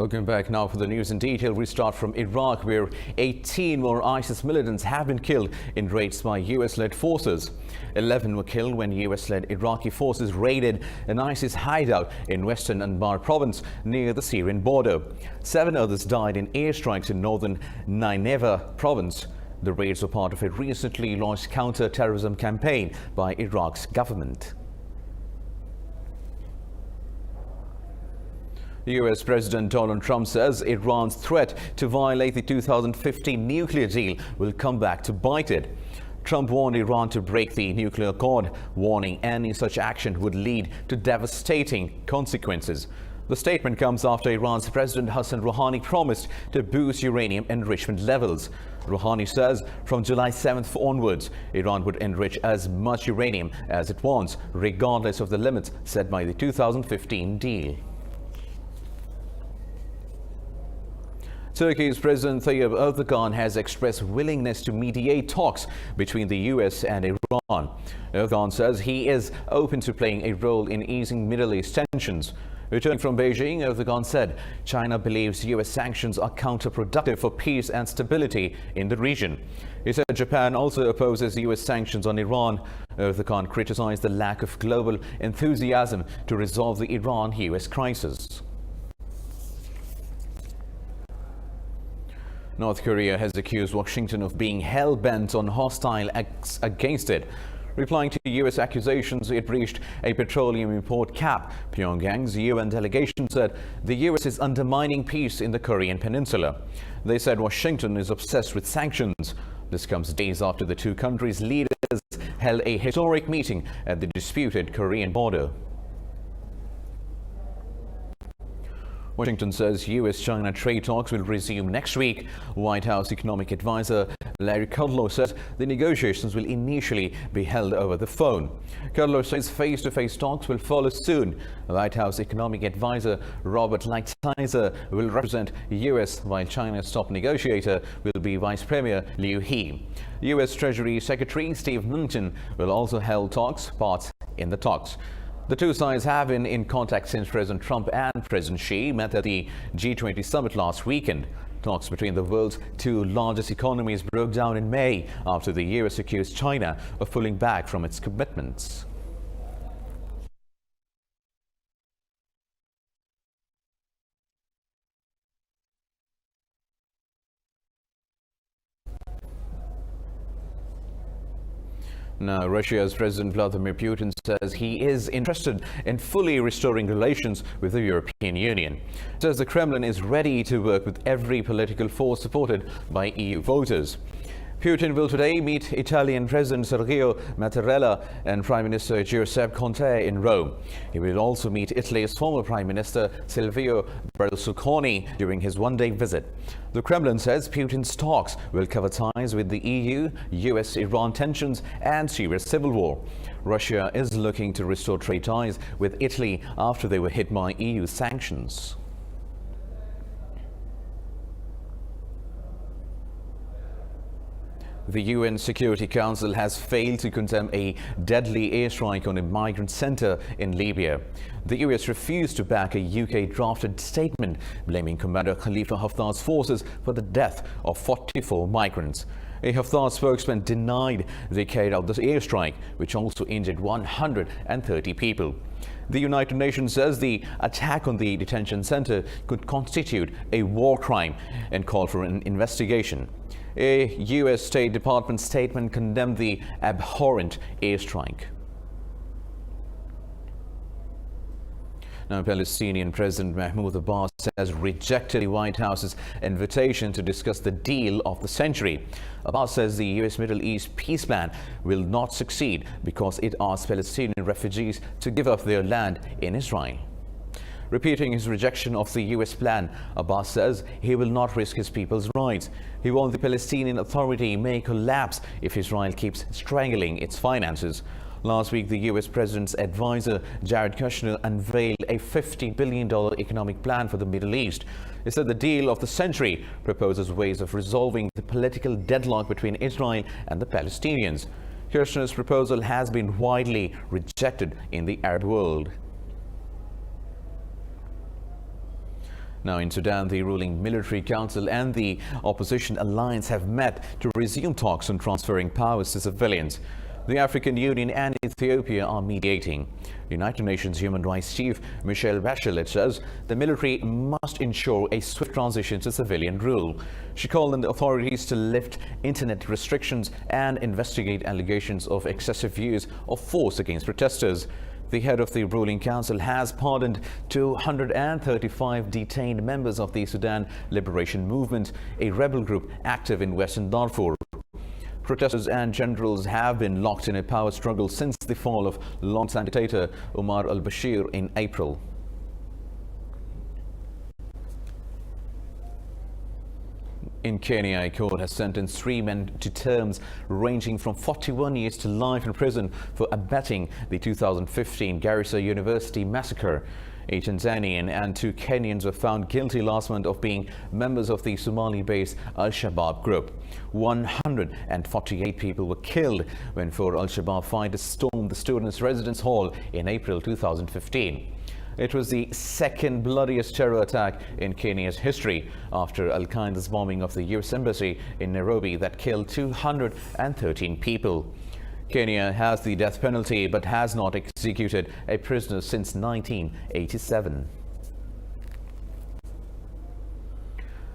Welcome back now for the news in detail. We start from Iraq, where 18 more ISIS militants have been killed in raids by US-led forces. 11 were killed when US-led Iraqi forces raided an ISIS hideout in western Anbar province near the Syrian border. 7 others died in airstrikes in northern Nineveh province. The raids were part of a recently launched counter-terrorism campaign by Iraq's government. US President Donald Trump says Iran's threat to violate the 2015 nuclear deal will come back to bite it. Trump warned Iran to break the nuclear accord, warning any such action would lead to devastating consequences. The statement comes after Iran's President Hassan Rouhani promised to boost uranium enrichment levels. Rouhani says from July 7th onwards, Iran would enrich as much uranium as it wants, regardless of the limits set by the 2015 deal. Turkey's President Tayyip Erdogan has expressed willingness to mediate talks between the US and Iran. Erdogan says he is open to playing a role in easing Middle East tensions. Returning from Beijing, Erdogan said China believes US sanctions are counterproductive for peace and stability in the region. He said Japan also opposes US sanctions on Iran. Erdogan criticized the lack of global enthusiasm to resolve the Iran-US crisis. North Korea has accused Washington of being hell-bent on hostile acts against it. Replying to US accusations, it reached a petroleum import cap. Pyongyang's UN delegation said the US is undermining peace in the Korean peninsula. They said Washington is obsessed with sanctions. This comes days after the two countries' leaders held a historic meeting at the disputed Korean border. Washington says US-China trade talks will resume next week. White House economic advisor Larry Kudlow says the negotiations will initially be held over the phone. Kudlow says face-to-face talks will follow soon. White House economic advisor Robert Lighthizer will represent US, while China's top negotiator will be Vice Premier Liu He. US Treasury Secretary Steve Mnuchin will also hold part in the talks. The two sides have been in contact since President Trump and President Xi met at the G20 summit last weekend. Talks between the world's two largest economies broke down in May after the US accused China of pulling back from its commitments. Now, Russia's President Vladimir Putin says he is interested in fully restoring relations with the European Union. Says the Kremlin is ready to work with every political force supported by EU voters. Putin will today meet Italian President Sergio Mattarella and Prime Minister Giuseppe Conte in Rome. He will also meet Italy's former Prime Minister Silvio Berlusconi during his one-day visit. The Kremlin says Putin's talks will cover ties with the EU, US-Iran tensions and Syria's civil war. Russia is looking to restore trade ties with Italy after they were hit by EU sanctions. The UN Security Council has failed to condemn a deadly airstrike on a migrant center in Libya. The US refused to back a UK-drafted statement blaming Commander Khalifa Haftar's forces for the death of 44 migrants. A Haftar spokesman denied they carried out the airstrike, which also injured 130 people. The United Nations says the attack on the detention center could constitute a war crime and called for an investigation. A US State Department statement condemned the abhorrent airstrike. Now, Palestinian President Mahmoud Abbas has rejected the White House's invitation to discuss the deal of the century. Abbas says the US Middle East peace plan will not succeed because it asks Palestinian refugees to give up their land in Israel. Repeating his rejection of the US plan, Abbas says he will not risk his people's rights. He warned the Palestinian Authority may collapse if Israel keeps strangling its finances. Last week, the US President's advisor, Jared Kushner, unveiled a $50 billion economic plan for the Middle East. He said the deal of the century proposes ways of resolving the political deadlock between Israel and the Palestinians. Kushner's proposal has been widely rejected in the Arab world. Now in Sudan, the ruling military council and the opposition alliance have met to resume talks on transferring powers to civilians. The African Union and Ethiopia are mediating. United Nations Human Rights Chief Michelle Bachelet says the military must ensure a swift transition to civilian rule. She called on the authorities to lift internet restrictions and investigate allegations of excessive use of force against protesters. The head of the ruling council has pardoned 235 detained members of the Sudan Liberation Movement, a rebel group active in Western Darfur. Protesters and generals have been locked in a power struggle since the fall of longtime dictator Omar al-Bashir in April. In Kenya, a court has sentenced 3 men to terms ranging from 41 years to life in prison for abetting the 2015 Garissa University massacre. A Tanzanian and 2 Kenyans were found guilty last month of being members of the Somali-based Al-Shabaab group. 148 people were killed when 4 Al-Shabaab fighters stormed the students' residence hall in April 2015. It was the second bloodiest terror attack in Kenya's history after Al-Qaeda's bombing of the US Embassy in Nairobi that killed 213 people. Kenya has the death penalty but has not executed a prisoner since 1987.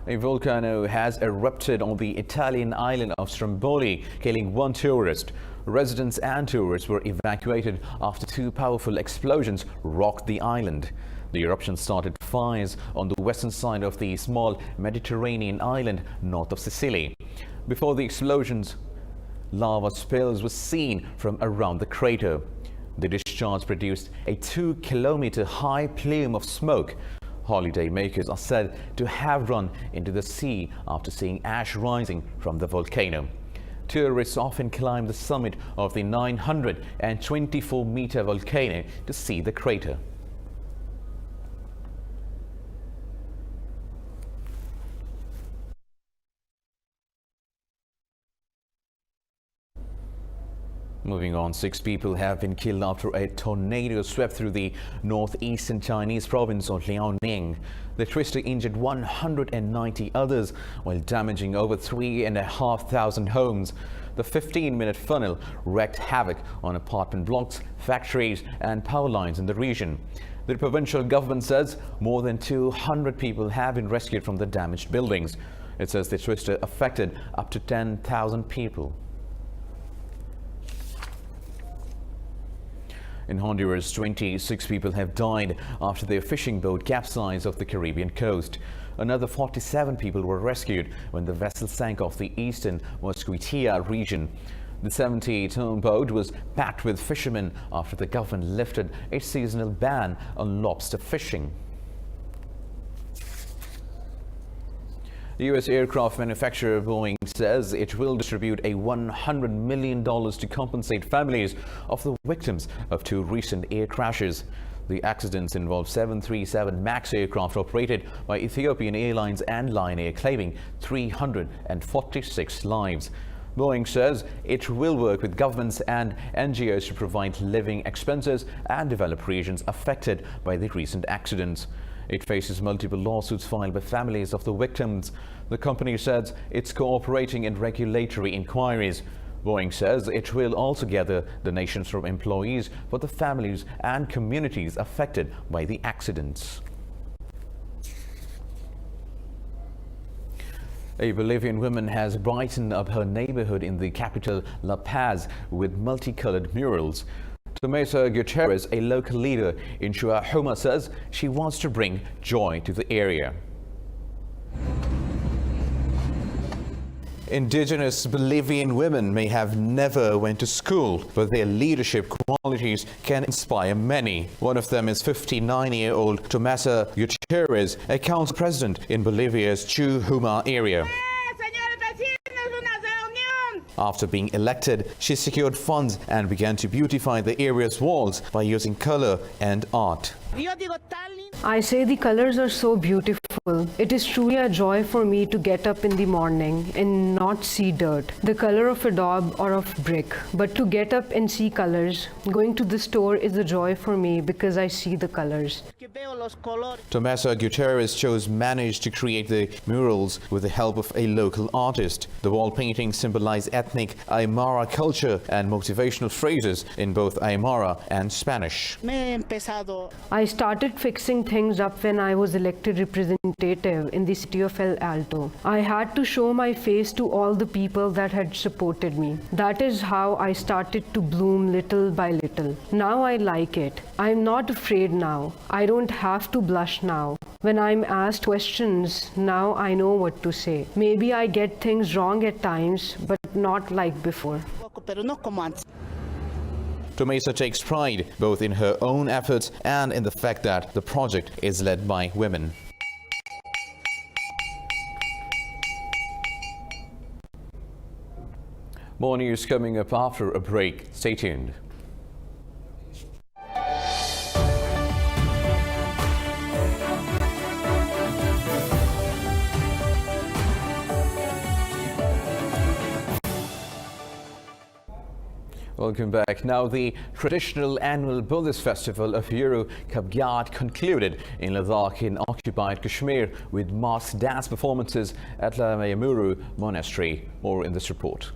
A volcano has erupted on the Italian island of Stromboli, killing 1 tourist. Residents and tourists were evacuated after 2 powerful explosions rocked the island. The eruption started fires on the western side of the small Mediterranean island north of Sicily. Before the explosions, lava spills were seen from around the crater. The discharge produced a 2-kilometer high plume of smoke. Holiday makers are said to have run into the sea after seeing ash rising from the volcano. Tourists often climb the summit of the 924-meter volcano to see the crater. Moving on, 6 people have been killed after a tornado swept through the northeastern Chinese province of Liaoning. The twister injured 190 others while damaging over 3,500 homes. The 15-minute funnel wreaked havoc on apartment blocks, factories and power lines in the region. The provincial government says more than 200 people have been rescued from the damaged buildings. It says the twister affected up to 10,000 people. In Honduras, 26 people have died after their fishing boat capsized off the Caribbean coast. Another 47 people were rescued when the vessel sank off the eastern Mosquitia region. The 70-ton boat was packed with fishermen after the government lifted a seasonal ban on lobster fishing. The U.S. aircraft manufacturer Boeing says it will distribute a $100 million to compensate families of the victims of 2 recent air crashes. The accidents involved 737 MAX aircraft operated by Ethiopian Airlines and Lion Air, claiming 346 lives. Boeing says it will work with governments and NGOs to provide living expenses and develop regions affected by the recent accidents. It faces multiple lawsuits filed by families of the victims. The company says it's cooperating in regulatory inquiries. Boeing says it will also gather donations from employees for the families and communities affected by the accidents. A Bolivian woman has brightened up her neighborhood in the capital La Paz with multicolored murals. Tomasa Gutierrez, a local leader in Chuajuma, says she wants to bring joy to the area. Indigenous Bolivian women may have never went to school, but their leadership qualities can inspire many. One of them is 59-year-old Tomasa Gutierrez, a council president in Bolivia's Chuajuma area. After being elected, she secured funds and began to beautify the area's walls by using color and art. I say the colors are so beautiful. It is truly a joy for me to get up in the morning and not see dirt, the color of a daub or of brick, but to get up and see colors. Going to the store is a joy for me because I see the colors. Tomasa Gutierrez managed to create the murals with the help of a local artist. The wall paintings symbolize ethnic Aymara culture and motivational phrases in both Aymara and Spanish. I started fixing things up when I was elected representative in the city of El Alto. I had to show my face to all the people that had supported me. That is how I started to bloom little by little. Now I like it. I'm not afraid now. I don't have to blush now. When I'm asked questions, now I know what to say. Maybe I get things wrong at times, but not like before. Tomasa takes pride both in her own efforts and in the fact that the project is led by women. More news coming up after a break. Stay tuned. Welcome back. Now, the traditional annual Buddhist festival of Uru Kabgyat concluded in Ladakh in occupied Kashmir with masked dance performances at La Mayamuru Monastery. More in this report.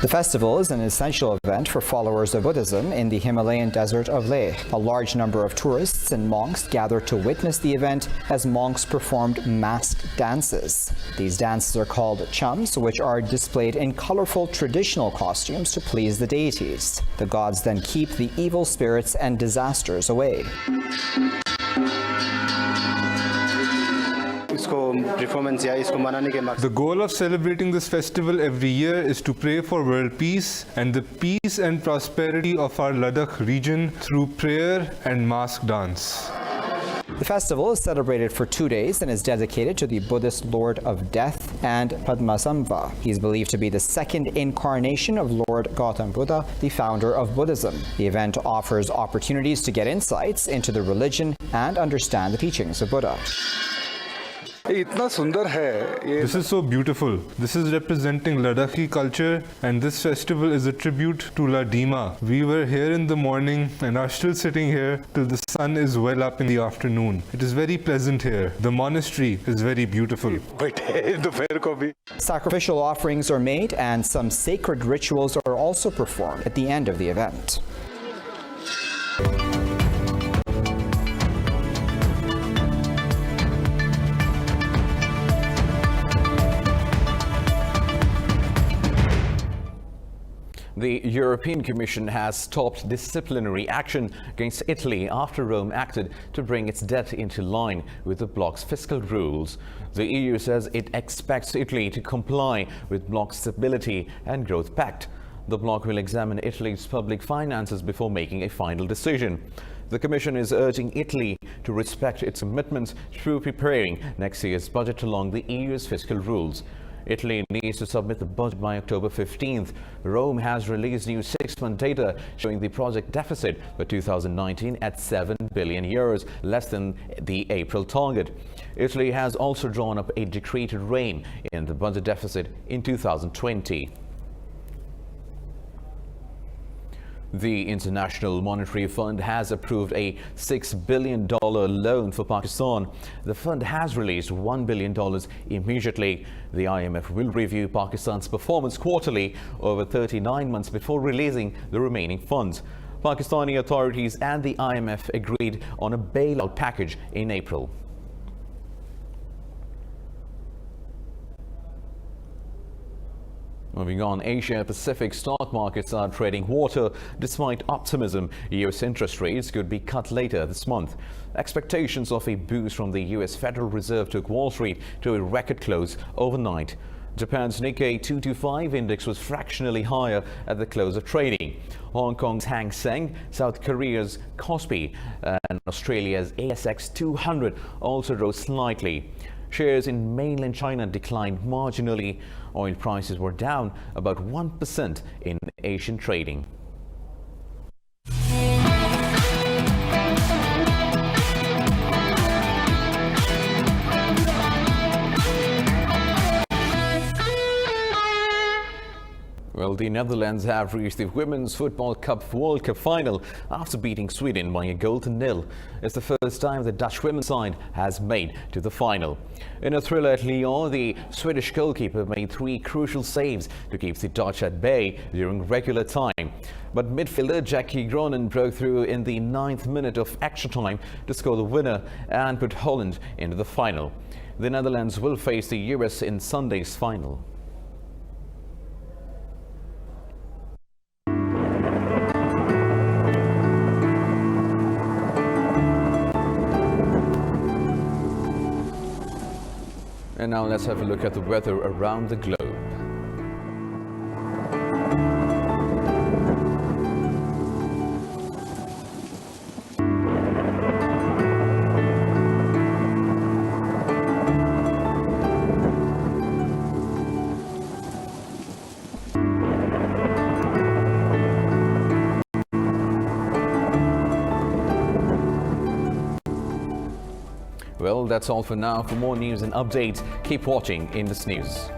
The festival is an essential event for followers of Buddhism in the Himalayan desert of Leh. A large number of tourists and monks gathered to witness the event as monks performed masked dances. These dances are called chums, which are displayed in colorful traditional costumes to please the deities. The gods then keep the evil spirits and disasters away. The goal of celebrating this festival every year is to pray for world peace and the peace and prosperity of our Ladakh region through prayer and mask dance. The festival is celebrated for 2 days and is dedicated to the Buddhist Lord of Death and Padmasambhava. He is believed to be the second incarnation of Lord Gautama Buddha, the founder of Buddhism. The event offers opportunities to get insights into the religion and understand the teachings of Buddha. This is so beautiful. This is representing Ladakhi culture, and this festival is a tribute to Ladima. We were here in the morning and are still sitting here till the sun is well up in the afternoon. It is very pleasant here. The monastery is very beautiful. Sacrificial offerings are made and some sacred rituals are also performed at the end of the event. The European Commission has stopped disciplinary action against Italy after Rome acted to bring its debt into line with the bloc's fiscal rules. The EU says it expects Italy to comply with bloc Stability and Growth Pact. The bloc will examine Italy's public finances before making a final decision. The Commission is urging Italy to respect its commitments through preparing next year's budget along the EU's fiscal rules. Italy needs to submit the budget by October 15th. Rome has released new 6-month data showing the project deficit for 2019 at 7 billion euros, less than the April target. Italy has also drawn up a decree to rein in the budget deficit in 2020. The International Monetary Fund has approved a $6 billion loan for Pakistan. The fund has released $1 billion immediately. The IMF will review Pakistan's performance quarterly over 39 months before releasing the remaining funds. Pakistani authorities and the IMF agreed on a bailout package in April. Moving on, Asia-Pacific stock markets are trading water despite optimism U.S. interest rates could be cut later this month. Expectations of a boost from the U.S. Federal Reserve took Wall Street to a record close overnight. Japan's Nikkei 225 index was fractionally higher at the close of trading. Hong Kong's Hang Seng, South Korea's Kospi and Australia's ASX 200 also rose slightly. Shares in mainland China declined marginally. Oil prices were down about 1% in Asian trading. Well, the Netherlands have reached the Women's Football Cup World Cup final after beating Sweden by a goal to nil. It's the first time the Dutch women's side has made to the final. In a thriller at Lyon, the Swedish goalkeeper made 3 crucial saves to keep the Dutch at bay during regular time. But midfielder Jackie Groenen broke through in the 9th minute of extra time to score the winner and put Holland into the final. The Netherlands will face the US in Sunday's final. And now let's have a look at the weather around the globe. Well, that's all for now. For more news and updates, keep watching Indus News.